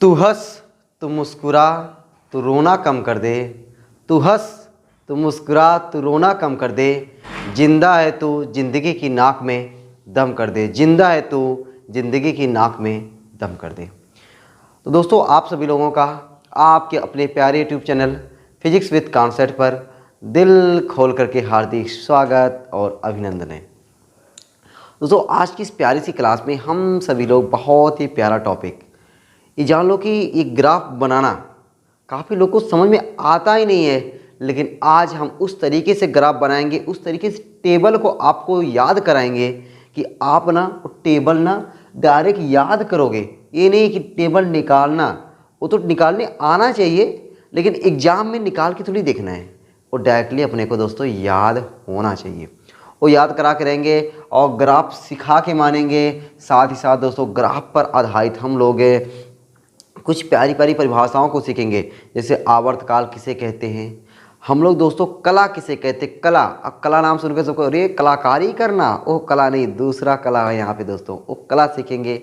तू हंस तू मुस्कुरा तू रोना कम कर दे। तू हंस तू मुस्कुरा तू रोना कम कर दे। जिंदा है तू जिंदगी की नाक में दम कर दे। जिंदा है तू जिंदगी की नाक में दम कर दे। तो दोस्तों, आप सभी लोगों का आपके अपने प्यारे YouTube channel physics with concept पर दिल खोल करके हार्दिक स्वागत और अभिनंदन है। दोस्तों, आज की इस प्यारी सी क्लास में हम सभी लोग बहुत ही प्यारा टॉपिक ये जान लो कि ये ग्राफ बनाना काफ़ी लोग को समझ में आता ही नहीं है, लेकिन आज हम उस तरीके से ग्राफ बनाएंगे, उस तरीके से टेबल को आपको याद कराएंगे कि आप ना टेबल ना डायरेक्ट याद करोगे। ये नहीं कि टेबल निकालना, वो तो निकालने आना चाहिए, लेकिन एग्जाम में निकाल के थोड़ी देखना है, वो डायरेक्टली अपने को दोस्तों याद होना चाहिए। वो याद करा के रहेंगे और ग्राफ सिखा के मानेंगे। साथ ही साथ दोस्तों, ग्राफ पर आधारित हम लोग कुछ प्यारी प्यारी परिभाषाओं को सीखेंगे, जैसे आवर्तकाल किसे कहते हैं, हम लोग दोस्तों कला किसे कहते हैं। कला, अब कला नाम सुनकर सबको अरे कलाकारी करना, वो कला नहीं, दूसरा कला है यहाँ पे दोस्तों, वो कला सीखेंगे।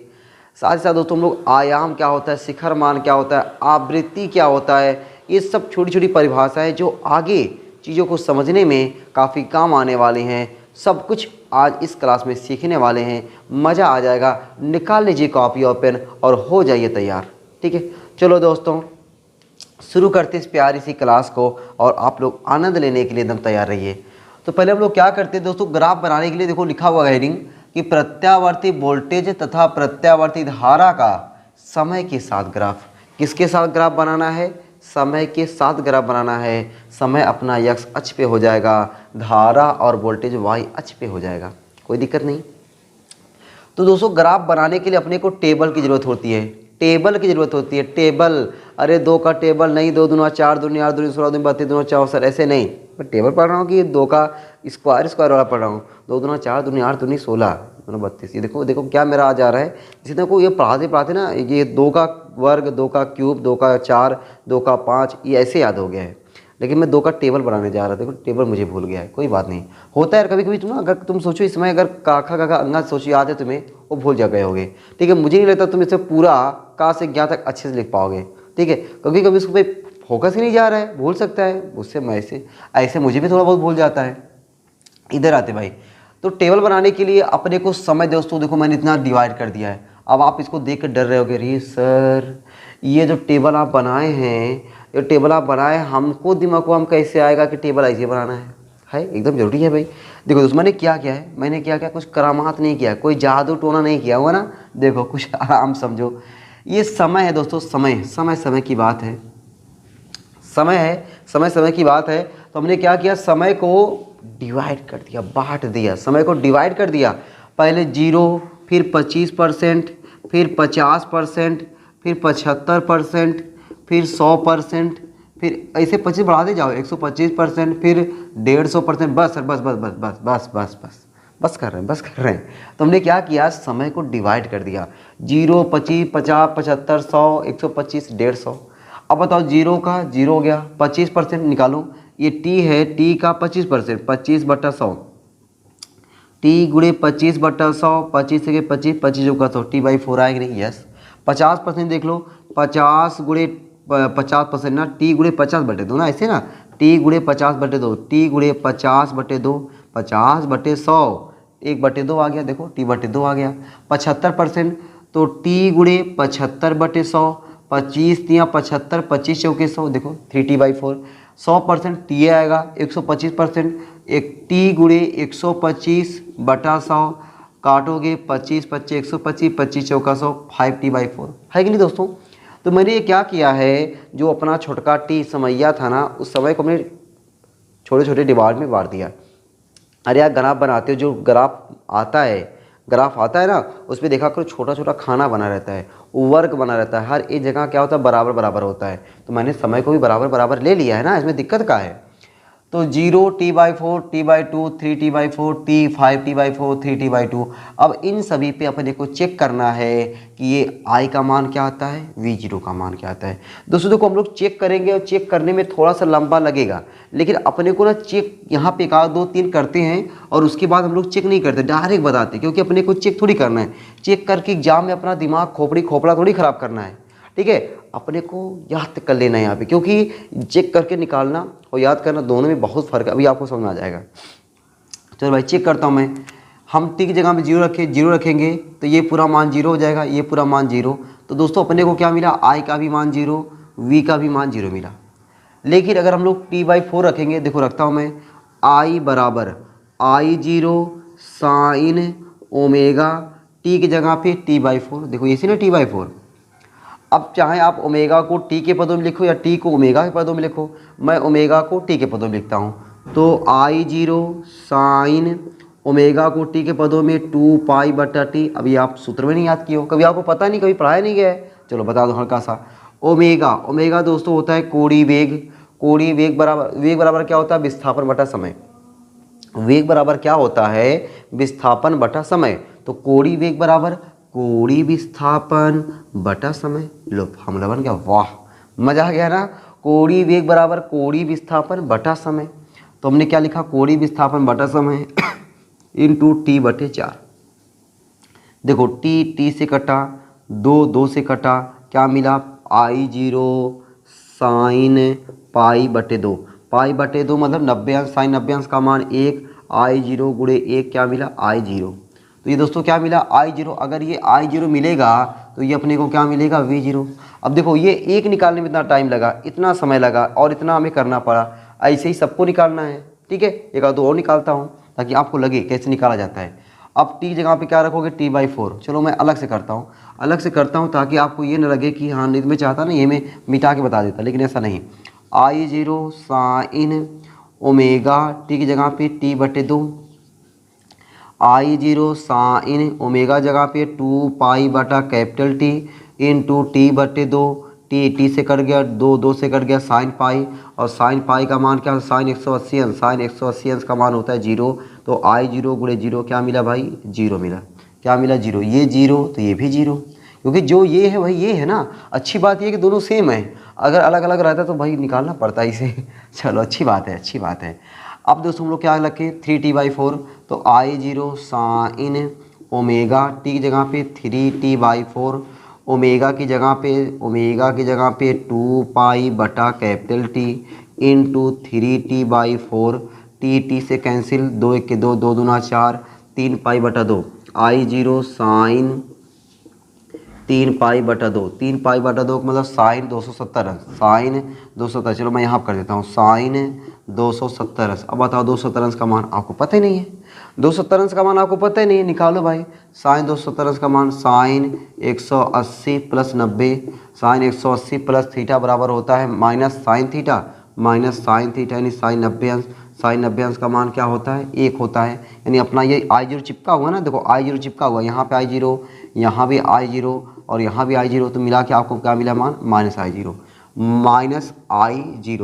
साथ ही साथ दोस्तों हम लोग आयाम क्या होता है, शिखर मान क्या होता है, आवृत्ति क्या होता है, ये सब छोटी छोटी परिभाषाएं जो आगे चीज़ों को समझने में काफ़ी काम आने वाली हैं। सब कुछ आज इस क्लास में सीखने वाले हैं, मज़ा आ जाएगा। निकाल लीजिए कॉपी और पेन और हो जाइए तैयार। ठीक है, चलो दोस्तों शुरू करते इस प्यारी सी क्लास को और आप लोग आनंद लेने के लिए एकदम तैयार रहिए। तो पहले हम लोग क्या करते हैं दोस्तों, ग्राफ बनाने के लिए देखो लिखा हुआ है हेडिंग कि प्रत्यावर्ती वोल्टेज तथा प्रत्यावर्ती धारा का समय के साथ ग्राफ। किसके साथ ग्राफ बनाना है? समय के साथ ग्राफ बनाना है। समय अपना एक्स अक्ष पे हो जाएगा, धारा और वोल्टेज वाई अक्ष पे हो जाएगा, कोई दिक्कत नहीं। तो दोस्तों ग्राफ बनाने के लिए अपने को टेबल की ज़रूरत होती है, टेबल की ज़रूरत होती है। टेबल, अरे दो का टेबल नहीं, 2 दूना 4, 2 8 2 16 2 32 2 4 सर, ऐसे नहीं। मैं टेबल पढ़ रहा हूँ कि 2 का स्क्वायर वाला पढ़ रहा हूँ। 2 दूना 4 2 8 2 16 2 32। ये देखो देखो क्या मेरा आ जा रहा है। जैसे देखो ये पढ़ाते पढ़ाते ना, ये 2 का वर्ग, 2 का क्यूब, 2 का 4, 2 का 5, ये ऐसे याद हो गया है। लेकिन मैं 2 का टेबल बनाने जा रहा था, देखो टेबल मुझे भूल गया है, कोई बात नहीं, होता है यार कभी कभी। तुम ना अगर तुम सोचो इस समय, अगर काखा काका अंगा सोचो याद है तुम्हें, वो भूल जा गए होगे। ठीक है, मुझे नहीं लगता तुम इसे पूरा का से ज्ञा तक अच्छे से लिख पाओगे। ठीक है, कभी कभी उसको फोकस ही नहीं जा रहा है, भूल सकता है उससे। मैं ऐसे मुझे भी थोड़ा बहुत भूल जाता है। इधर आते भाई, तो टेबल बनाने के लिए अपने को समय दोस्तों देखो मैंने इतना डिवाइड कर दिया है। अब आप इसको देख कर डर रहे होगे, रे सर ये जो टेबल आप बनाए हैं, ये टेबल आप बनाए, हमको दिमाग को हम कैसे आएगा कि टेबल ऐसे बनाना है एकदम ज़रूरी है भाई। देखो दोस्तों मैंने क्या किया है, मैंने क्या किया, कुछ करामात नहीं किया, कोई जादू टोना नहीं किया हुआ ना। देखो कुछ आराम समझो, ये समय है दोस्तों, समय समय समय की बात है, समय है, समय समय की बात है। तो हमने क्या किया, समय को डिवाइड कर दिया, बांट दिया, समय को डिवाइड कर दिया। पहले 0, फिर 25%, फिर 50%, फिर 75%, फिर 100%, फिर ऐसे 25 बढ़ा दे जाओ, 125%, फिर 150%। बस सर, बस बस बस बस बस बस बस बस कर रहे हैं। तो हमने क्या किया, समय को डिवाइड कर दिया। 0, 25, 50, 75, 100, 125, 150। अब बताओ 0 का 0 हो गया, 25% निकालो, ये t है, t का 25%, 25/100, t गुणे 25/100, 25 से 25, 25 का 100, t/4 आएगा नहीं? यस। 50% देख लो, 50 गुणे 50% ना, t गुणे 50/2 ना, ऐसे ना, t गुणे 50/2, t गुणे 50/2, 50/100, 1/2 आ गया, देखो t/2 आ गया। 75% तो t गुणे 75/100, 25 तिया 75, 25 चौके 100, देखो 3t/4। 100% t आएगा, 125%, एक t गुणे 125/100, काटोगे 25 25 125, 25 चौका 100, 5t/4 है कि नहीं दोस्तों। तो मैंने ये क्या किया है, जो अपना छोटका टी समैया था ना, उस समय को हमने छोटे छोटे डिवाइड में बांट दिया। अरे यार ग्राफ बनाते हो, जो ग्राफ आता है ना, उस पर देखा करो छोटा छोटा खाना बना रहता है, वर्ग बना रहता है, हर एक जगह क्या होता है, बराबर बराबर होता है। तो मैंने समय को भी बराबर बराबर ले लिया है ना, इसमें दिक्कत क्या है। तो 0, t/4, t/2, 3t/4, t, 5t/4, 3t/2। अब इन सभी पे अपने को चेक करना है कि ये i का मान क्या आता है, v0 का मान क्या आता है। दोस्तों देखो हम लोग चेक करेंगे और चेक करने में थोड़ा सा लंबा लगेगा, लेकिन अपने को ना चेक यहाँ पे 1 2 3 करते हैं और उसके बाद हम लोग चेक नहीं करते, डायरेक्ट बताते, क्योंकि अपने को चेक थोड़ी करना है। चेक करके एग्जाम में अपना दिमाग खोपड़ा थोड़ी ख़राब करना है। ठीक है, अपने को याद कर लेना है यहाँ पे, क्योंकि चेक करके निकालना और याद करना दोनों में बहुत फ़र्क है, अभी आपको समझ में आ जाएगा। चलो भाई चेक करता हूँ मैं। हम टी की जगह पे जीरो रखेंगे तो ये पूरा मान जीरो हो जाएगा, ये पूरा मान जीरो। तो दोस्तों अपने को क्या मिला, आई का भी मान जीरो, वी का भी मान जीरो मिला। लेकिन अगर हम लोग t/4 रखेंगे, देखो रखता हूँ मैं, आई बराबर आई जीरो साइन ओमेगा टी की जगह पे t/4, देखो ये सी ना t/4। अब चाहे आप ओमेगा को टी के पदों में लिखो या टी को ओमेगा के पदों में लिखो, मैं ओमेगा को टी के पदों में लिखता हूँ। तो आई जीरो साइन ओमेगा को टी के पदों में 2π/t। अभी आप सूत्र में नहीं याद किए हो, कभी आपको पता नहीं, कभी पढ़ाया नहीं गया है, चलो बता दो हल्का सा। ओमेगा दोस्तों होता है कोणीय वेग बराबर क्या होता है, विस्थापन बटा समय। वेग बराबर क्या होता है, विस्थापन बटा समय। तो कोणीय वेग बराबर कोणीय विस्थापन बटा समय। लो फॉर्मूला बन गया, वाह मजा आ गया ना। कोणीय वेग बराबर कोणीय विस्थापन बटा समय। तो हमने क्या लिखा, कोणीय विस्थापन बटा समय इंटू t/4। देखो टी से कटा, दो से कटा, क्या मिला, आई जीरो साइन π/2। π/2 मतलब 90 अंश, साइन 90 अंश का मान 1, आई जीरो गुणे 1 क्या मिला, आई जीरो। तो ये दोस्तों क्या मिला, आई जीरो। अगर ये आई जीरो मिलेगा तो ये अपने को क्या मिलेगा, वी जीरो। अब देखो ये एक निकालने में इतना टाइम लगा, इतना समय लगा और इतना हमें करना पड़ा, ऐसे ही सबको निकालना है। ठीक है, एक आध दो और निकालता हूँ ताकि आपको लगे कैसे निकाला जाता है। अब टी जगह पे क्या रखोगे, t/4। चलो मैं अलग से करता हूँ ताकि आपको ये न लगे कि हाँ नहीं, मैं चाहता ना ये मैं मिटा के बता देता, लेकिन ऐसा नहीं। आई जीरो साइन ओमेगा टी की जगह पे t/2, आई जीरो साइन ओमेगा जगह पे 2π/T इंटू t/2। टी से कट गया, दो से कट गया साइन पाई, और साइन पाई का मान क्या, साइन 180 अंश, साइन 180 अंश का मान होता है जीरो। तो आई जीरो गुणे जीरो क्या मिला भाई, जीरो मिला। क्या मिला, जीरो। ये जीरो तो ये भी जीरो, क्योंकि जो ये है वही ये है ना। अच्छी बात ये कि दोनों सेम है, अगर अलग अलग रहता तो भाई निकालना पड़ता इसे। चलो अच्छी बात है। अब दोस्तों हम लोग क्या रखे, 3t/4। तो आई जीरो साइन ओमेगा टी की जगह पे 3t/4, ओमेगा की जगह पे 2π/T इंटू 3t/4। टी से कैंसिल, 2 1 के 2, 2 दूना 4, 3π/2। आई जीरो साइन 3π/2, 3π/2 मतलब साइन 270 अंश, साइन 270। चलो मैं यहाँ कर देता हूँ, साइन 270 अंश। अब बताओ 270 अंश का मान आपको पता ही नहीं है, 270 अंश का मान आपको पता ही नहीं है, निकालो भाई। साइन 270 अंश का मान sine 180 plus 90, sine 180 plus theta बराबर होता है माइनस साइन थीटा यानी साइन 90 अंश। साइन 90 अंश का मान क्या होता है, 1 होता है। यानी अपना ये आई जीरो चिपका हुआ ना, देखो आई जीरो चिपका हुआ, यहाँ पे आई जीरो, यहाँ भी आई जीरो और यहाँ भी आई जीरो, तो मिला के आपको क्या मिला मान, माइनस आई जीरो।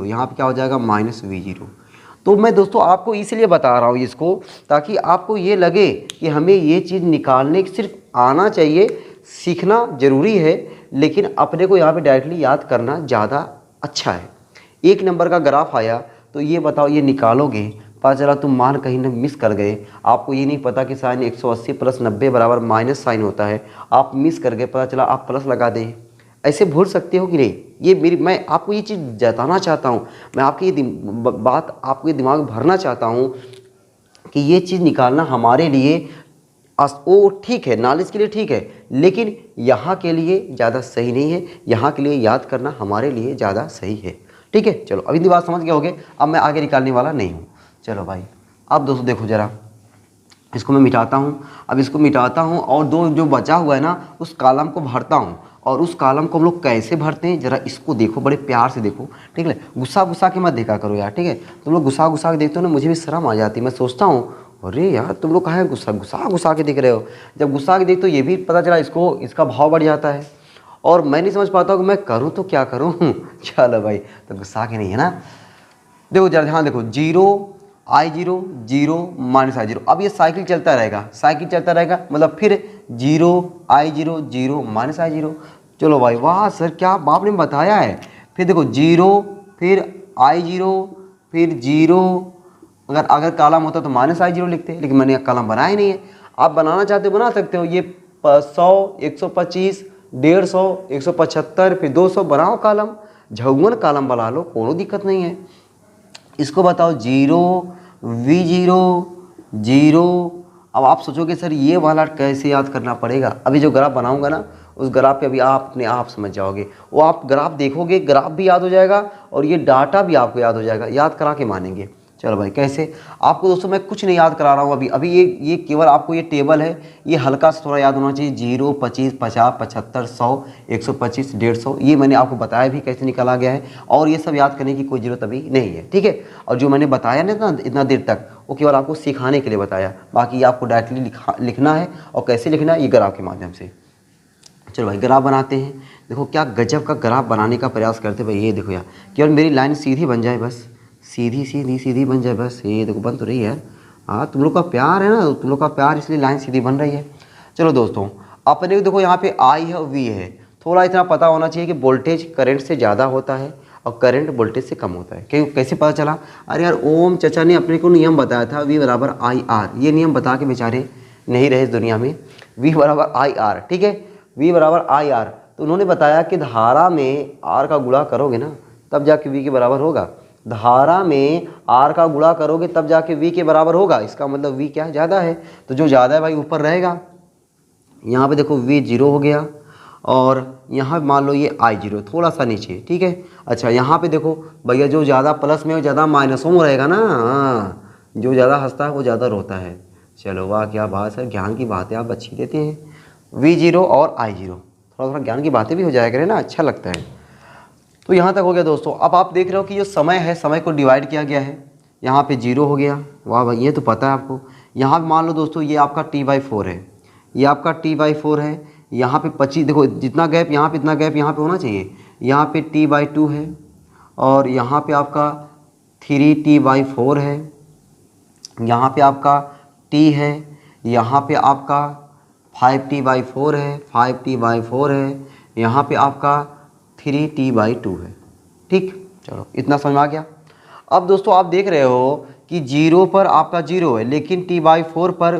यहाँ पे क्या हो जाएगा, माइनस वी जीरो। तो मैं दोस्तों आपको इसलिए बता रहा हूँ इसको, ताकि आपको ये लगे कि हमें ये चीज़ निकालने की सिर्फ आना चाहिए, सीखना ज़रूरी है, लेकिन अपने को यहाँ पे डायरेक्टली याद करना ज़्यादा अच्छा है। 1 नंबर का ग्राफ आया तो ये बताओ, ये निकालोगे, पता चला तुम मान कहीं ना मिस कर गए, आपको ये नहीं पता कि साइन 180 प्लस 90 बराबर माइनस साइन होता है, आप मिस कर गए, पता चला आप प्लस लगा दें, ऐसे भूल सकते हो कि नहीं। ये मैं आपको ये चीज़ जताना चाहता हूँ, मैं आपकी ये बात आपके दिमाग में भरना चाहता हूँ कि ये चीज़ निकालना हमारे लिए वो ठीक है, नॉलेज के लिए ठीक है, लेकिन यहाँ के लिए ज़्यादा सही नहीं है। यहाँ के लिए याद करना हमारे लिए ज़्यादा सही है। ठीक है, चलो अभी बात समझ गए होगे, अब मैं आगे निकालने वाला नहीं हूँ। चलो भाई अब दोस्तों देखो ज़रा, इसको मैं मिटाता हूँ। अब इसको मिटाता हूँ और दो जो बचा हुआ है ना, उस कॉलम को भरता हूँ। और उस कॉलम को हम लोग कैसे भरते हैं, ज़रा इसको देखो, बड़े प्यार से देखो, ठीक है। गुस्सा के मत देखा करो यार, ठीक है। तुम लोग गुस्सा के देखते हो ना, मुझे भी शर्म आ जाती है। मैं सोचता हूँ अरे यार तुम लोग कहाँ गुस्सा के दिख रहे हो। जब गुस्सा के देखते हो ये भी पता चला इसका भाव बढ़ जाता है, और मैं नहीं समझ पाता हूँ कि मैं करूँ तो क्या करूँ। चलो भाई, तो गुस्सा के नहीं है ना। देखो जरा ध्यान देखो, आई जीरो माइनस आई जीरो। अब ये साइकिल चलता रहेगा, मतलब फिर आई जीरो माइनस आई जीरो। चलो भाई, वाह सर क्या आपने बताया है। फिर देखो जीरो, फिर आई जीरो, फिर जीरो। अगर कॉलम होता तो माइनस आई जीरो लिखते, लेकिन मैंने कॉलम बनाया ही नहीं है। आप बनाना चाहते हो बना सकते हो। ये 100, 125, 150, 175, फिर 200, बनाओ कॉलम, झगवन कॉलम बना लो, कोनो दिक्कत नहीं है। इसको बताओ 0 V0 0। अब आप सोचोगे सर ये वाला कैसे याद करना पड़ेगा, अभी जो ग्राफ बनाऊंगा ना उस ग्राफ पे अभी आप अपने आप समझ जाओगे, वो आप ग्राफ देखोगे, ग्राफ भी याद हो जाएगा और ये डाटा भी आपको याद हो जाएगा, याद करा के मानेंगे। चलो भाई कैसे, आपको दोस्तों मैं कुछ नहीं याद करा रहा हूँ अभी ये केवल आपको ये टेबल है, ये हल्का सा थोड़ा याद होना चाहिए। 0, 25, 50, 75, 100, 125, 150, ये मैंने आपको बताया भी कैसे निकाला गया है, और ये सब याद करने की कोई ज़रूरत अभी नहीं है, ठीक है। और जो मैंने बताया ना इतना देर तक, वो केवल आपको सिखाने के लिए बताया, बाकी ये आपको डायरेक्टली लिखना है, और कैसे लिखना है ये ग्राफ के माध्यम से। चलो भाई ग्राफ बनाते हैं। देखो क्या गजब का ग्राफ बनाने का प्रयास करते भाई, ये देखो यार, केवल मेरी लाइन सीधी बन जाए बस, सीधी सीधी सीधी बन जाए बस, ये देखो बन तो रही है। हाँ तुम लोग का प्यार है ना, तुम लोग का प्यार, इसलिए लाइन सीधी बन रही है। चलो दोस्तों अपने देखो यहाँ पे आई है और वी है, थोड़ा इतना पता होना चाहिए कि वोल्टेज करंट से ज़्यादा होता है और करंट वोल्टेज से कम होता है। क्यों, कैसे पता चला? अरे यार ओम चचा ने अपने को नियम बताया था, V बराबर IR, ये नियम बता के बेचारे नहीं रहे इस दुनिया में। V बराबर IR, ठीक है, V बराबर IR, तो उन्होंने बताया कि धारा में R का गुणा करोगे ना तब जाके V के बराबर होगा, धारा में R का गुणा करोगे तब जाके V के बराबर होगा। इसका मतलब V क्या है, ज़्यादा है, तो जो ज़्यादा है भाई ऊपर रहेगा। यहाँ पे देखो V 0 हो गया, और यहाँ मान लो ये I0 थोड़ा सा नीचे, ठीक है। अच्छा यहाँ पे देखो भैया जो ज़्यादा प्लस में हो ज़्यादा माइनसों में रहेगा ना, हाँ, जो ज़्यादा हंसता है वो ज़्यादा रोता है। चलो वाह क्या बात सर, ज्ञान की बातें आप अच्छी देते हैं। V0 और I0, थोड़ा थोड़ा ज्ञान की बातें भी हो जाया करें ना, अच्छा लगता है। तो यहाँ तक हो गया दोस्तों। अब आप देख रहे हो कि जो समय है, समय को डिवाइड किया गया है, यहाँ पे 0 हो गया, वाह भाई ये तो पता है आपको। यहाँ पे मान लो दोस्तों ये आपका T/4 है, ये आपका T/4 है, यहाँ पे 25, देखो जितना गैप यहाँ पे इतना गैप यहाँ पे होना चाहिए, यहाँ पे T/2 है, और यहाँ पे आपका 3T/4 है, यहाँ पे आपका T है, यहाँ पे आपका 5T/4 है, 5T/4 है, यहाँ पे आपका 3T/2 है, ठीक। चलो इतना समझ में आ गया। अब दोस्तों आप देख रहे हो कि 0 पर आपका 0 है, लेकिन T/4 पर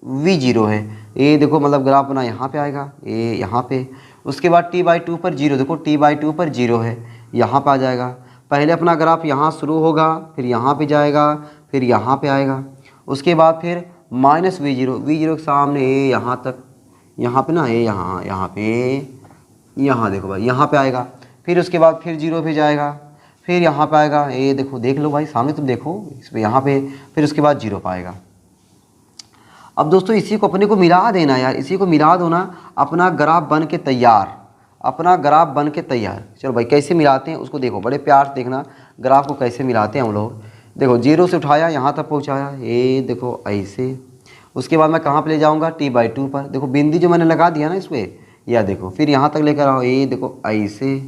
V0 है, ये देखो मतलब ग्राफ बना यहाँ पे आएगा, ये यहाँ पे। उसके बाद T/2 पर 0, देखो T/2 पर 0 है, यहाँ पे आ जाएगा। पहले अपना ग्राफ यहाँ शुरू होगा, फिर यहाँ पे जाएगा, फिर यहाँ पे आएगा, उसके बाद फिर माइनस V0 के सामने ये यहाँ तक, यहाँ पे ना ये यहाँ पे, यहाँ देखो भाई यहाँ पे आएगा, फिर उसके बाद फिर 0 पे जाएगा, फिर यहाँ पे आएगा, ये देखो देख लो भाई सामने तुम देखो इस पे, यहाँ पे, फिर उसके बाद 0 पे आएगा। अब दोस्तों इसी को अपने को मिला देना यार, इसी को मिला दो ना, अपना ग्राफ बन के तैयार, अपना ग्राफ बन के तैयार। चलो भाई कैसे मिलाते हैं उसको देखो, बड़े प्यार से देखना ग्राफ को कैसे मिलाते हैं हम लोग। देखो 0 से उठाया यहाँ तक पहुँचाया, ये देखो ऐसे, उसके बाद मैं कहाँ पे ले जाऊँगा, T/2 पर, देखो बिंदी जो मैंने लगा दिया ना इस पर, या देखो फिर यहाँ तक लेकर आओ, ये देखो ऐसे,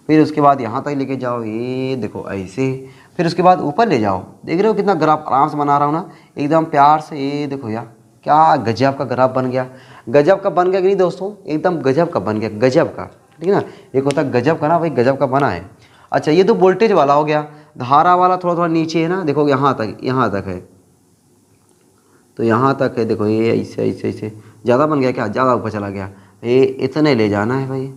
फिर उसके बाद यहाँ तक लेके जाओ, ये देखो ऐसे, फिर उसके बाद ऊपर ले जाओ। देख रहे हो कितना ग्राफ आराम से बना रहा हूँ ना, एकदम प्यार से। ये देखो यार क्या गजब का ग्राफ बन गया, गजब का बन गया कि नहीं दोस्तों, एकदम गजब का बन गया, गजब का, ठीक है ना। एक होता है गजब का ना, भाई गजब का बना है। अच्छा ये तो वोल्टेज वाला हो गया, धारा वाला थोड़ा थोड़ा नीचे है ना, देखो यहाँ तक है, तो यहाँ तक है, देखो ये ऐसे ऐसे ऐसे ज़्यादा बन गया क्या, ज़्यादा ऊपर चला गया, ये इतने ले जाना है भाई,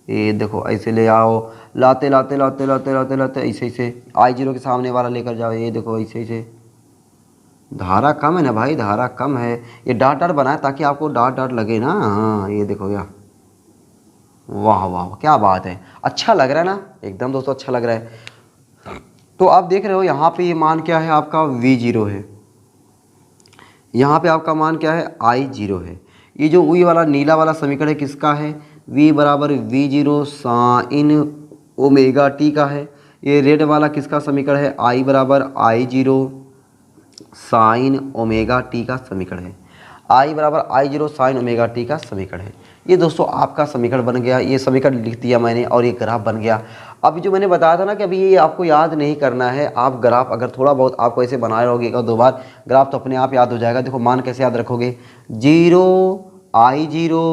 ये देखो ऐसे ले आओ, लाते लाते लाते लाते लाते लाते ऐसे ऐसे I0 के सामने वाला लेकर जाओ, ये देखो ऐसे ऐसे। धारा कम है ना भाई, धारा कम है, ये डॉट डॉट बनाए ताकि आपको डॉट डॉट लगे ना, हाँ ये देखो यार, वाह वाह क्या बात है, अच्छा लग रहा है ना, एकदम दोस्तों अच्छा लग रहा है। तो आप देख रहे हो यहाँ पे ये मान क्या है आपका, V0 है, यहाँ पे आपका मान क्या है, I0 है। ये जो V वाला नीला वाला समीकरण है किसका है, V बराबर V0 साइन ओमेगा t का है। ये रेड वाला किसका समीकरण है, I बराबर I0 साइन ओमेगा t का समीकरण है, I बराबर I0 साइन ओमेगा t का समीकरण है। ये दोस्तों आपका समीकरण बन गया, ये समीकरण लिख दिया मैंने और ये ग्राफ बन गया। अभी जो मैंने बताया था ना कि अभी ये आपको याद नहीं करना है, आप ग्राफ अगर थोड़ा बहुत आपको ऐसे बनाए रहोगे एक और दो बार, ग्राफ तो अपने आप याद हो जाएगा। देखो मान कैसे याद रखोगे, 0 I0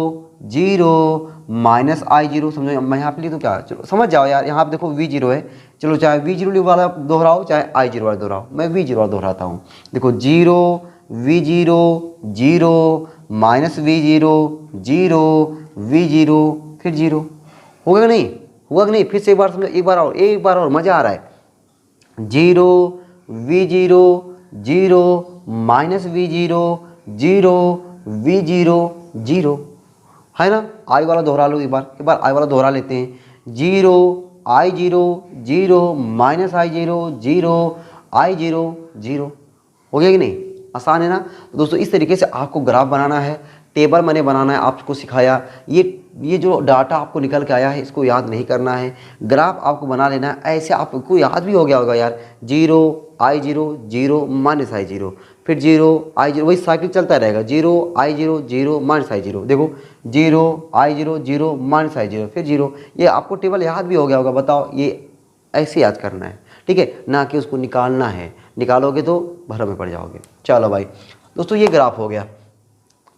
0 माइनस I0, समझो मैं यहाँ पे लिख दूँ क्या, चलो समझ जाओ यार। यहाँ पे देखो V0 है, चलो चाहे V0 वाला दोहराओ चाहे I0 वाला दोहराओ, मैं V0 वाला दोहराता हूँ। देखो 0 V0 0 minus V0 zero, we zero, फिर जीरो। होगा कि नहीं? हुआ कि नहीं? फिर से एक बार समझो, एक बार और मज़ा आ रहा है। Zero, we zero, zero, minus we zero, zero, we zero, zero, है ना? आई वाला दोहरा लो, एक बार आई वाला दोहरा लेते हैं। जीरो, आई जीरो, जीरो, माइनस आई जीरो, जीरो, आई जीरो, जीरो। हो गया कि नहीं? आसान है ना? तो दोस्तों इस तरीके से आपको ग्राफ बनाना है, टेबल मैंने बनाना है, आपको सिखाया। ये जो डाटा आपको निकल के आया है इसको याद नहीं करना है, ग्राफ आपको बना लेना है। ऐसे आपको याद भी हो गया होगा यार, जीरो, आई जीरो, जीरो, माइनस आई जीरो, फिर जीरो, आई जीरो, वही साइकिल चलता रहेगा। जीरो, आई जीरो, जीरो, माइनस आई जीरो। देखो, जीरो, आई जीरो, जीरो, माइनस आई जीरो, फिर जीरो। ये आपको टेबल याद भी हो गया होगा। बताओ, ये ऐसे याद करना है, ठीक है ना कि उसको निकालना है। निकालोगे तो भ्रम में पड़ जाओगे। चलो भाई दोस्तों, ये ग्राफ हो गया।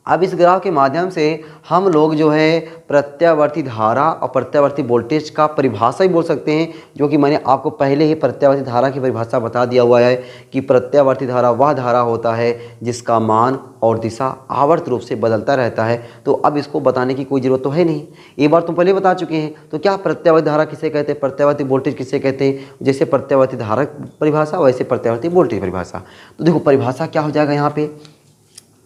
अब इस ग्राफ के माध्यम से हम लोग जो है प्रत्यावर्ती धारा और प्रत्यावर्ती वोल्टेज का परिभाषा ही बोल सकते हैं, जो कि मैंने आपको पहले ही प्रत्यावर्ती धारा की परिभाषा बता दिया हुआ है कि प्रत्यावर्ती धारा वह धारा होता है जिसका मान और दिशा आवर्त रूप से बदलता रहता है। तो अब इसको बताने की कोई ज़रूरत तो है नहीं, एक बार तुम पहले बता चुके हैं। तो क्या प्रत्यावर्ती धारा किसे कहते हैं, प्रत्यावर्ती वोल्टेज किसे कहते हैं? जैसे प्रत्यावर्ती धारा परिभाषा वैसे प्रत्यावर्ती वोल्टेज परिभाषा। तो देखो परिभाषा क्या हो जाएगा, यहाँ पे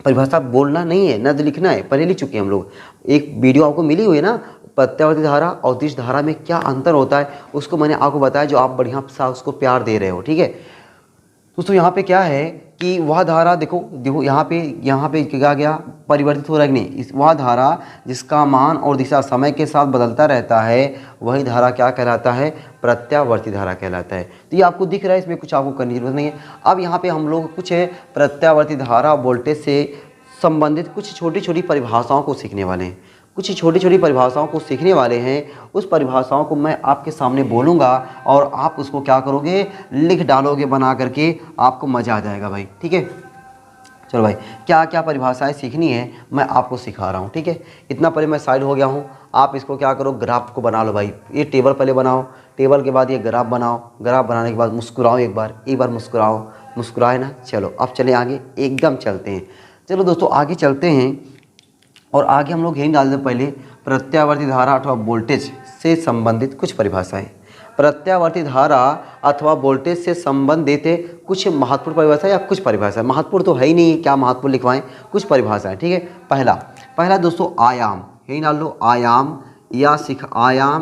परिभाषा बोलना नहीं है ना, तो लिखना है। पहले लिख चुके हैं हम लोग, एक वीडियो आपको मिली हुई है ना, प्रत्यावर्ती धारा और दिश धारा में क्या अंतर होता है उसको मैंने आपको बताया, जो आप बढ़िया सा उसको प्यार दे रहे हो, ठीक है दोस्तों। यहाँ पे क्या है कि वह धारा, देखो यहाँ पे क्या गया, परिवर्तित हो रहा है कि नहीं। वह धारा जिसका मान और दिशा समय के साथ बदलता रहता है, वही धारा क्या कहलाता है, प्रत्यावर्ती धारा कहलाता है। तो ये आपको दिख रहा है, इसमें कुछ आपको करने की जरूरत नहीं है। अब यहाँ पे हम लोग कुछ प्रत्यावर्ती धारा वोल्टेज से संबंधित कुछ छोटी छोटी परिभाषाओं को सीखने वाले हैं। कुछ छोटी छोटी परिभाषाओं को सीखने वाले हैं। उस परिभाषाओं को मैं आपके सामने बोलूँगा और आप उसको क्या करोगे, लिख डालोगे बना करके, आपको मज़ा आ जाएगा भाई, ठीक है। चलो भाई, क्या क्या परिभाषाएं सीखनी है मैं आपको सिखा रहा हूँ, ठीक है। इतना पहले मैं साइड हो गया हूँ, आप इसको क्या करो, ग्राफ को बना लो भाई। ये टेबल पहले बनाओ, टेबल के बाद ये ग्राफ बनाओ, ग्राफ बनाने के बाद मुस्कुराओ, एक बार मुस्कुराओ, मुस्कुराए ना। चलो अब चले आगे, एकदम चलते हैं। चलो दोस्तों आगे चलते हैं, और आगे हम लोग यही डाल दें पहले प्रत्यावर्ती धारा अथवा वोल्टेज से संबंधित कुछ परिभाषाएं। प्रत्यावर्ती धारा अथवा वोल्टेज से संबंधित कुछ महत्वपूर्ण परिभाषा या कुछ परिभाषा, महत्वपूर्ण तो है ही नहीं, क्या महत्वपूर्ण लिखवाएं, कुछ परिभाषाएं, ठीक है। पहला दोस्तों आयाम, यही डाल लो, आयाम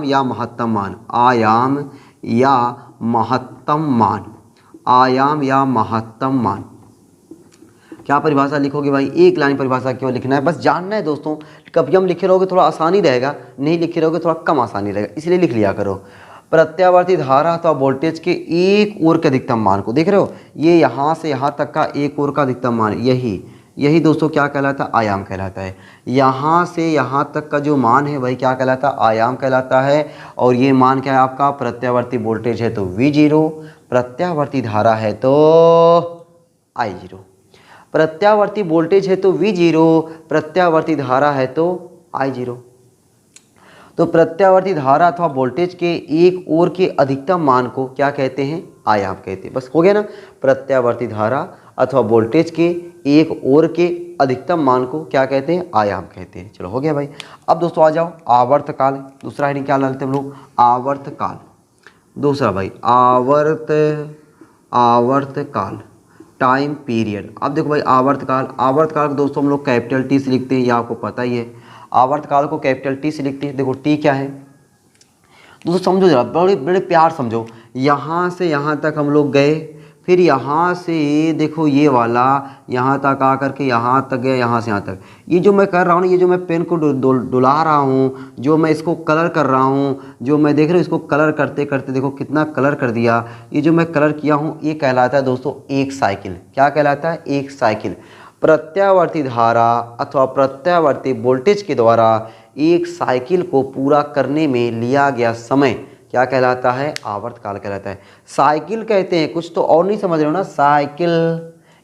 या महत्तम मान, आयाम या महत्तम मान, आयाम या महत्तम मान। क्या परिभाषा लिखोगे भाई, एक लाइन परिभाषा क्यों लिखना है, बस जानना है दोस्तों। कभी हम लिखे रहोगे थोड़ा आसानी रहेगा, नहीं लिखे रहोगे थोड़ा कम आसानी रहेगा, इसलिए लिख लिया करो। प्रत्यावर्ती धारा अथवा वोल्टेज के एक ओर के अधिकतम मान को देख रहे हो, ये यहाँ से यहाँ तक का एक ओर का अधिकतम मान, यही दोस्तों क्या कहलाता है, आयाम कहलाता है। यहाँ से यहाँ तक का जो मान है वही क्या कहलाता है, आयाम कहलाता है। और ये मान क्या है आपका, प्रत्यावर्ती वोल्टेज है तो V0, प्रत्यावर्ती धारा है तो I0। प्रत्यावर्ती वोल्टेज है तो V0, प्रत्यावर्ती धारा है तो I0। तो प्रत्यावर्ती धारा अथवा वोल्टेज के एक ओर के अधिकतम मान को क्या कहते हैं, आयाम कहते हैं। बस हो गया ना, प्रत्यावर्ती धारा अथवा वोल्टेज के एक ओर के अधिकतम मान को क्या कहते हैं, आयाम कहते हैं। चलो हो गया भाई। अब दोस्तों आ जाओ आवर्तकाल, दूसरा हेडिंग क्या डालते हैं हम लोग, आवर्तकाल। दूसरा भाई आवर्तकाल, टाइम पीरियड। अब देखो भाई आवर्तकाल को दोस्तों हम लोग कैपिटल टी से लिखते हैं, ये आपको पता ही है। आवर्तकाल को कैपिटल टी से लिखते हैं। देखो टी क्या है दोस्तों, समझो जरा, बड़े प्यार समझो। यहाँ से यहाँ तक हम लोग गए, फिर यहाँ से देखो ये वाला यहाँ तक आकर के यहाँ तक गया, यहाँ से यहाँ तक। ये जो मैं कर रहा हूँ ना, ये जो मैं पेन को डुला रहा हूँ, जो मैं इसको कलर कर रहा हूँ, जो मैं देख रहे हो इसको कलर करते करते देखो कितना कलर कर दिया। ये जो मैं कलर किया हूँ ये कहलाता है दोस्तों एक साइकिल। क्या कहलाता है, एक साइकिल। प्रत्यावर्ती धारा अथवा प्रत्यावर्ती वोल्टेज के द्वारा एक साइकिल को पूरा करने में लिया गया समय क्या कहलाता है, आवर्तकाल कहलाता है। साइकिल कहते हैं, कुछ तो और नहीं समझ रहे हो ना। साइकिल,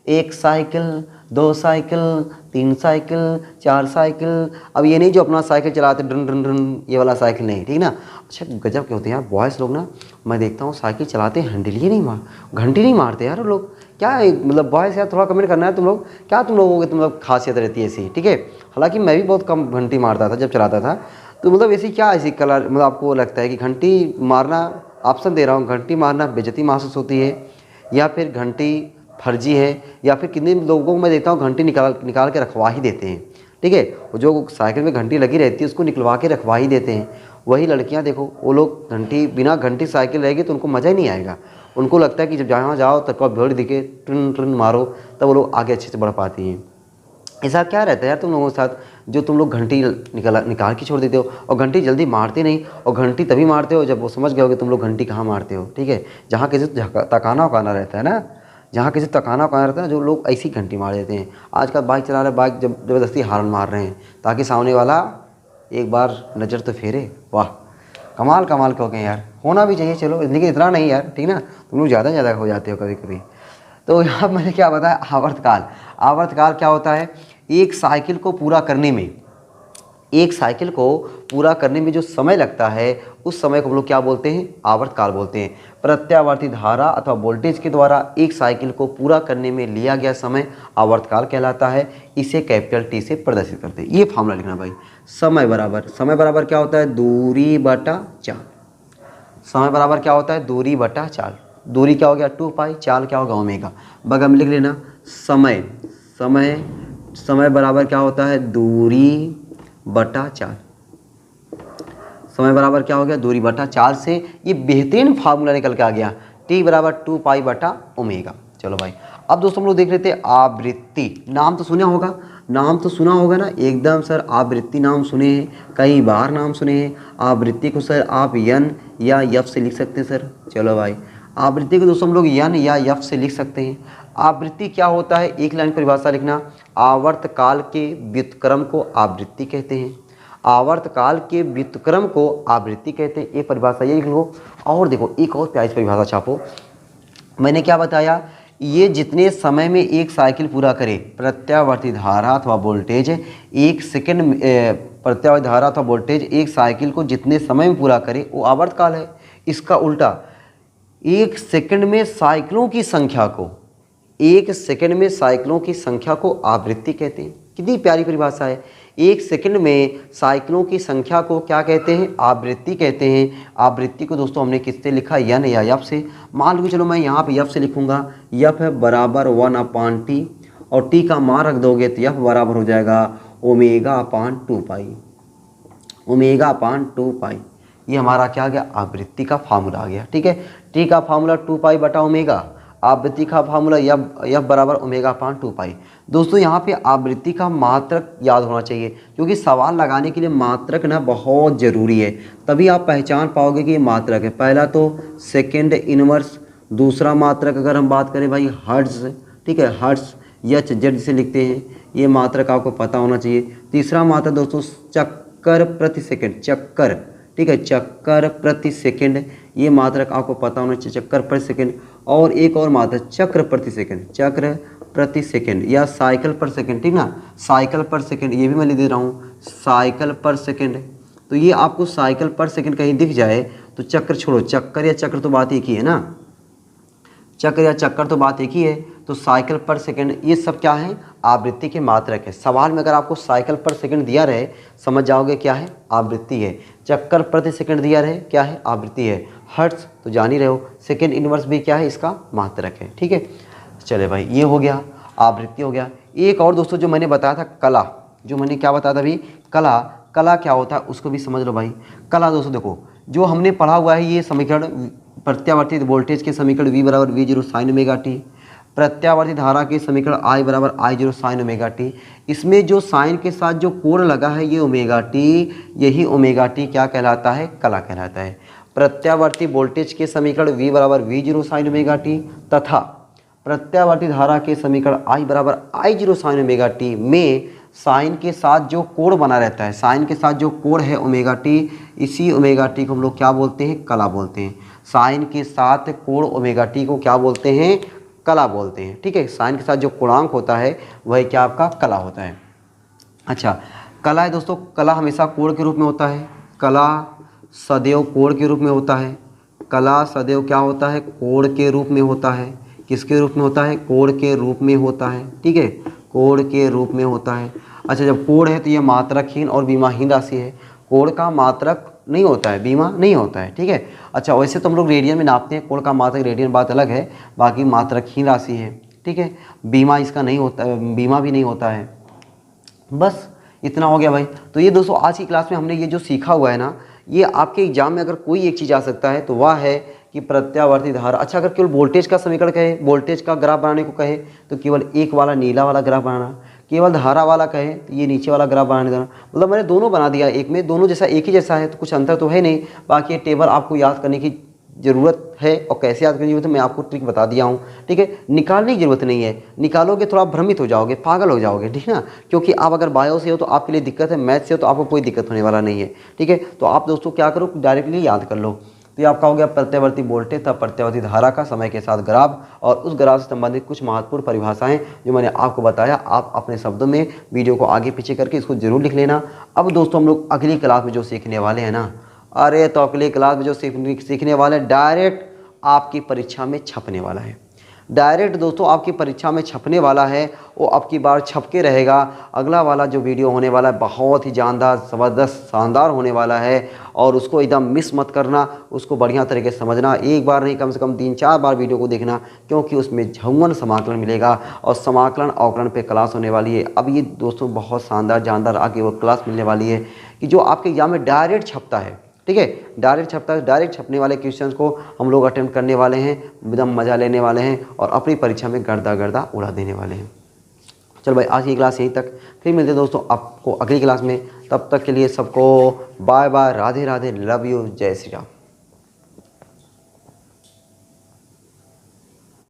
एक साइकिल, दो साइकिल, तीन साइकिल, चार साइकिल। अब ये नहीं जो अपना साइकिल चलाते ड्रन ड्रन ड्रन, ये वाला साइकिल नहीं, ठीक ना। अच्छा गजब के होते हैं यार बॉयज़ लोग ना, मैं देखता हूँ साइकिल चलाते घंटी नहीं मारते यार लोग। क्या है मतलब बॉयज़ यार थोड़ा कमेंट करना है तुम लोग, क्या तुम लोगों की तुम लोग खासियत रहती है ऐसी, ठीक है। हालांकि मैं भी बहुत कम घंटी मारता था जब चलाता था, तो मतलब ऐसी क्या ऐसी कलर मतलब आपको लगता है कि घंटी मारना, ऑप्शन दे रहा हूँ, घंटी मारना बेइज्जती महसूस होती है, या फिर घंटी फर्जी है, या फिर कितने लोगों को मैं देखता हूँ घंटी निकाल के रखवा ही देते हैं, ठीक है। जो साइकिल में घंटी लगी रहती है उसको निकलवा के रखवा ही देते हैं। वही लड़कियां देखो, वो लोग घंटी बिना घंटी साइकिल रहेगी तो उनको मज़ा ही नहीं आएगा। उनको लगता है कि जब जहाँ जाओ तब को भीड़ दिखे, ट्रन ट्रन मारो, तब वो लोग आगे अच्छे से बढ़ पाती हैं। ऐसा क्या रहता है यार तुम लोगों के साथ, जो तुम लोग घंटी निकाल के छोड़ देते हो, और घंटी जल्दी मारते नहीं, और घंटी तभी मारते हो जब वो समझ गए हो कि तुम लोग घंटी कहाँ मारते हो, ठीक है। जहाँ किसी तकाना वकाना रहता है ना, जहाँ किसी तकाना वकाना रहता है ना, जो लोग ऐसी घंटी मार देते हैं। आजकल बाइक चला रहे, बाइक जब ज़बरदस्ती हॉर्न मार रहे हैं ताकि सामने वाला एक बार नज़र तो फेरे। वाह, कमाल कमाल के हो गए यार, होना भी चाहिए, चलो लेकिन इतना नहीं यार, ठीक ना, तुम लोग ज़्यादा हो जाते हो कभी कभी। तो यहाँ मैंने क्या बताया, आवर्तकाल। आवर्तकाल क्या होता है, एक साइकिल को पूरा करने में जो समय लगता है उस समय को हम लोग क्या बोलते हैं, आवर्तकाल बोलते हैं। प्रत्यावर्ती धारा अथवा वोल्टेज के द्वारा एक साइकिल को पूरा करने में लिया गया समय आवर्तकाल कहलाता है। इसे कैपिटल टी से प्रदर्शित करते हैं। ये फॉर्मूला लिखना भाई, समय बराबर क्या होता है, दूरी बटा चाल। समय बराबर क्या होता है, दूरी बटा चाल। दूरी क्या हो गया 2 पाई, चाल क्या होगा ओमेगा। बगल में लिख लेना समय बराबर क्या होता है, दूरी बटा चाल। समय बराबर क्या हो गया, दूरी बटा चाल से ये बेहतरीन फार्मूला निकल के आ गया, टी बराबर 2 पाई बटा ओमेगा। चलो भाई, अब दोस्तों हम लोग देख लेते हैं आवृत्ति। नाम तो सुना होगा ना एकदम सर, आवृत्ति नाम सुने हैं, कई बार नाम सुने हैं। आवृत्ति को सर आप यन या यफ से लिख सकते हैं सर। चलो भाई, आवृत्ति को दोस्तों हम लोग यन या यफ से लिख सकते हैं। आवृत्ति क्या होता है, एक लाइन परिभाषा लिखना, आवर्तकाल के व्युत्क्रम को आवृत्ति कहते हैं। आवर्तकाल के व्युत्क्रम को आवृत्ति कहते हैं, ये परिभाषा ये लिख लो। और देखो एक और प्यारी परिभाषा छापो, मैंने क्या बताया, ये जितने समय में एक साइकिल पूरा करे, प्रत्यावर्ती धारा अथवा वोल्टेज एक सेकंड में प्रत्यावर्ती धारा अथवा वोल्टेज एक साइकिल को जितने समय में पूरा करे वो आवर्तकाल है। इसका उल्टा, एक सेकंड में साइकिलों की संख्या को आवृत्ति कहते हैं। कितनी प्यारी परिभाषा है, एक सेकंड में साइकिलों की संख्या को क्या कहते हैं, आवृत्ति कहते हैं। आवृत्ति को दोस्तों हमने किससे लिखा, यन या यफ से। मान लो चलो मैं यहाँ पे यफ से लिखूंगा, यफ है बराबर 1/t, और टी का मान रख दोगे तो यफ बराबर हो जाएगा ओमेगा/2 पाई। ये हमारा क्या आ गया, आवृत्ति का फार्मूला आ गया, ठीक है। टी का फार्मूला 2 पाई बटा ओमेगा, आवृत्ति का फार्मूला यफ बराबर ओमेगा/2 पाई। दोस्तों यहाँ पे आवृत्ति का मात्रक याद होना चाहिए, क्योंकि सवाल लगाने के लिए मात्रक ना बहुत ज़रूरी है, तभी आप पहचान पाओगे कि ये मात्रक है। पहला तो सेकेंड इनवर्स, दूसरा मात्रक अगर हम बात करें भाई हर्ट्ज, ठीक है, हर्ट्ज या जेड जिसे लिखते हैं, ये मात्रक आपको पता होना चाहिए। तीसरा मात्रक दोस्तों चक्कर प्रति सेकेंड, ठीक है, चक्कर प्रति सेकेंड, ये मात्रक आपको पता होना चाहिए, चक्कर प्रति सेकेंड। और एक और मात्रक चक्र प्रति सेकेंड या साइकिल पर सेकेंड, ठीक ना, साइकिल पर सेकेंड, ये भी मैं लिख दे रहा हूँ, साइकिल पर सेकेंड। तो ये आपको साइकिल पर सेकेंड कहीं दिख जाए तो चक्र छोड़ो, चक्कर या चक्र तो बात एक ही है ना, चक्कर तो बात एक ही है। तो साइकिल पर सेकंड, ये सब क्या है, आवृत्ति के मात्रक है। सवाल में अगर आपको साइकिल पर सेकंड दिया रहे, समझ जाओगे क्या है, आवृत्ति है। चक्कर प्रति सेकंड दिया रहे, क्या है, आवृत्ति है। हर्ट्ज तो जान ही रहे हो, सेकंड इनवर्स भी क्या है, इसका मात्रक है, ठीक है। चले भाई, ये हो गया, आवृत्ति हो गया। एक और दोस्तों जो मैंने बताया था कला, जो मैंने क्या बताया था अभी, कला क्या होता है उसको भी समझ लो भाई। कला दोस्तों देखो, जो हमने पढ़ा हुआ है ये समीकरण, प्रत्यावर्ती वोल्टेज के समीकरण V बराबर V0 साइन ओमेगा टी, प्रत्यावर्ती धारा के समीकरण I बराबर I0 साइन ओमेगा टी। इसमें जो साइन के साथ जो कोण लगा है ये ओमेगा टी, यही ओमेगा टी क्या कहलाता है, कला कहलाता है। प्रत्यावर्ती वोल्टेज के समीकरण V बराबर V0 साइन ओमेगा टी तथा प्रत्यावर्ती धारा के समीकरण I बराबर I0 साइन ओमेगा टी में साइन के साथ जो कोण बना रहता है, साइन के साथ जो कोण है ओमेगा टी, इसी ओमेगा टी को हम लोग क्या बोलते हैं, कला बोलते हैं। साइन के साथ कोण ओमेगा टी को क्या बोलते हैं, कला बोलते हैं, ठीक है। साइन के साथ जो कोणांक होता है वही क्या आपका कला होता है। अच्छा, कला है दोस्तों, कला हमेशा कोण के रूप में होता है, कला सदैव कोण के रूप में होता है, कला सदैव क्या होता है, कोण के रूप में होता है। किसके रूप में होता है? कोण के रूप में होता है। ठीक है, कोण के रूप में होता है। अच्छा, जब कोण है तो ये मात्रकहीन और बीमाहीन राशि है। कोण का मात्रक नहीं होता है, बीमा नहीं होता है। ठीक है। अच्छा, वैसे तो हम लोग रेडियन में नापते हैं, कोण का मात्रक रेडियन बात अलग है, बाकी मात्रकहीन राशि है। ठीक है, बीमा इसका नहीं होता, बीमा भी नहीं होता है। बस इतना हो गया भाई। तो ये दोस्तों आज की क्लास में हमने ये जो सीखा हुआ है ना, ये आपके एग्जाम में अगर कोई एक चीज़ आ सकता है तो वह है कि प्रत्यावर्ती धारा। अच्छा, अगर केवल वोल्टेज का समीकरण कहे, वोल्टेज का ग्राफ बनाने को कहे तो केवल एक वाला नीला वाला ग्राफ बनाना, केवल धारा वाला कहे तो ये नीचे वाला ग्राफ बनाने देना। मतलब मैंने दोनों बना दिया एक में, दोनों जैसा एक ही जैसा है, तो कुछ अंतर तो है नहीं। बाकी ये टेबल आपको याद करने की ज़रूरत है, और कैसे याद करने की ज़रूरत है मैं आपको ट्रिक बता दिया हूँ। ठीक है, निकालने की ज़रूरत नहीं है, निकालोगे थोड़ा भ्रमित हो जाओगे, पागल हो जाओगे। ठीक है ना, क्योंकि आप अगर बायो से हो तो आपके लिए दिक्कत है, मैथ से हो तो आपको कोई दिक्कत होने वाला नहीं है। ठीक है, तो आप दोस्तों क्या करो, डायरेक्टली याद कर लो। तो ये आपका हो गया प्रत्यावर्ती वोल्टेज तथा प्रत्यावर्ती धारा का समय के साथ ग्राफ, और उस ग्राफ से संबंधित कुछ महत्वपूर्ण परिभाषाएं जो मैंने आपको बताया। आप अपने शब्दों में वीडियो को आगे पीछे करके इसको जरूर लिख लेना। अब दोस्तों हम लोग अगली क्लास में जो सीखने वाले हैं ना, अरे तो अगली क्लास में जो सीखने वाले डायरेक्ट आपकी परीक्षा में छपने वाला है। डायरेक्ट दोस्तों आपकी परीक्षा में छपने वाला है, वो अब की बार छप के रहेगा। अगला वाला जो वीडियो होने वाला है बहुत ही जानदार, ज़बरदस्त, शानदार होने वाला है, और उसको एकदम मिस मत करना, उसको बढ़िया तरीके से समझना। एक बार नहीं, कम से कम 3-4 बार वीडियो को देखना, क्योंकि उसमें झंवन समाकलन मिलेगा और समाकलन अवकलन पे क्लास होने वाली है। अब ये दोस्तों बहुत शानदार जानदार आगे वो क्लास मिलने वाली है कि जो आपके एग्जाम में डायरेक्ट छपता है। ठीक है, डायरेक्ट छपता है, डायरेक्ट छपने वाले क्वेश्चंस को हम लोग अटेम्प्ट करने वाले हैं, एकदम मज़ा लेने वाले हैं और अपनी परीक्षा में गर्दा गर्दा उड़ा देने वाले हैं। चलो भाई, आज की क्लास यहीं तक, फिर मिलते हैं दोस्तों आपको अगली क्लास में। तब तक के लिए सबको bye bye, Radhe Radhe, love you, जय श्री राम।